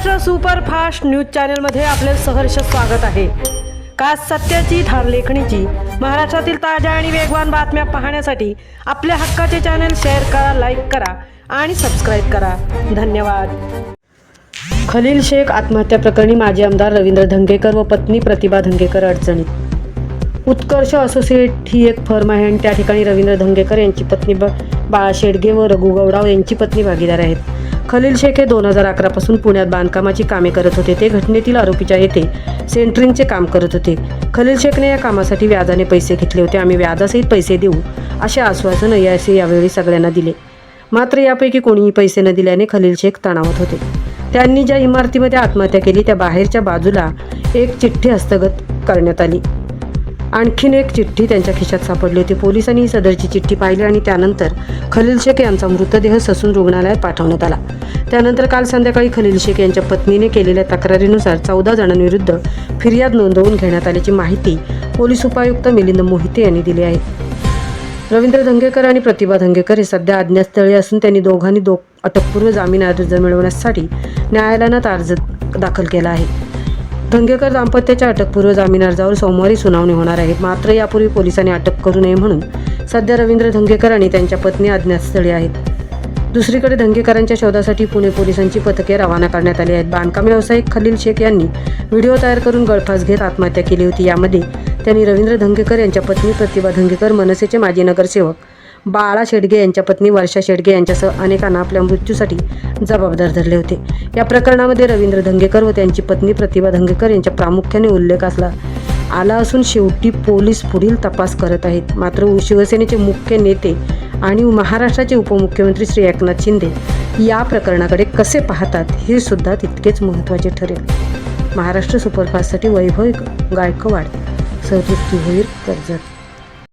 Maharashtra superfast news चॅनलमध्ये आपले सहर्ष स्वागत आहे। खास सत्याची धार लेखणीची महाराष्ट्रातील ताज्या आणि वेगवान बातम्या पाहण्यासाठी आपल्या हक्काचे चॅनल शेअर करा, लाईक करा आणि सबस्क्राईब करा। धन्यवाद। खलील शेख आत्महत्या प्रकरणी माजी आमदार रवींद्र धंगेकर व पत्नी प्रतिभा धंगेकर अडचणीत। उत्कर्ष असोसिएट ही एक फर्म आहे आणि त्या ठिकाणी रवींद्र धंगेकर यांची पत्नी बाळा शेडगे व रघु गौडाव यांची पत्नी भागीदार आहेत। खलील शेख हे 2011 पासून पुण्यात बांधकामाची कामे करत होते। ते घटनेतील आरोपीच्या येथे सेंटरिंगचे काम करत होते। खलील शेखने या कामासाठी व्याजाने पैसे घेतले होते। आम्ही व्याजासहित पैसे देऊ असे आश्वासन यावेळी सगळ्यांना दिले। मात्र यापैकी कोणीही पैसे न दिल्याने खलील शेख तणावात होते। त्यांनी ज्या इमारतीमध्ये आत्महत्या केली त्या बाहेरच्या बाजूला एक चिठ्ठी हस्तगत करण्यात आली। आणखीन एक चिठ्ठी त्यांच्या खिशात सापडली होती। पोलिसांनी ही सदरची चिठ्ठी पाहिली आणि त्यानंतर खलील शेख यांचा मृतदेह ससून रुग्णालयात पाठवण्यात आला। त्यानंतर काल संध्याकाळी खलील शेख यांच्या पत्नीने केलेल्या तक्रारीनुसार 14 जणांविरुद्ध फिर्याद नोंदवून घेण्यात आल्याची माहिती पोलीस उपायुक्त मिलिंद मोहिते यांनी दिली आहे। रवींद्र धंगेकर आणि प्रतिभा धंगेकर हे सध्या अज्ञातस्थळी असून त्यांनी दोघांनी अटकपूर्व जामीन अर्ज मिळवण्यासाठी न्यायालयात अर्ज दाखल केला आहे। धंगेकर दाम्पत्याच्या अटकपूर्व जामीन अर्जावर सोमवारी सुनावणी होणार आहे। मात्र यापूर्वी पोलिसांनी अटक करू नये म्हणून सध्या रवींद्र धंगेकर आणि त्यांच्या पत्नी अज्ञातस्थळी आहेत। दुसरीकडे धंगेकरांच्या शोधासाठी पुणे पोलिसांची पथके रवाना करण्यात आली आहेत। बांधकाम व्यावसायिक खलील शेख यांनी व्हिडिओ तयार करून गळफास घेत आत्महत्या केली होती। यामध्ये त्यांनी रवींद्र धंगेकर यांच्या पत्नी प्रतिभा धंगेकर, मनसेचे माजी नगरसेवक बाळा शेडगे यांच्या पत्नी वर्षा शेडगे यांच्यासह अनेकांना आपल्या मृत्यूसाठी जबाबदार धरले होते। या प्रकरणामध्ये रवींद्र धंगेकर व त्यांची पत्नी प्रतिभा धंगेकर यांच्या प्रामुख्याने उल्लेख आला असून शेवटी पोलीस पुढील तपास करत आहेत। मात्र शिवसेनेचे मुख्य नेते आणि महाराष्ट्राचे उपमुख्यमंत्री श्री एकनाथ शिंदे या प्रकरणाकडे कसे पाहतात हे सुद्धा तितकेच महत्त्वाचे ठरेल। महाराष्ट्र सुपरफास्टसाठी वैभव गायकवाड, सहतृप्ती होईल कर्जत।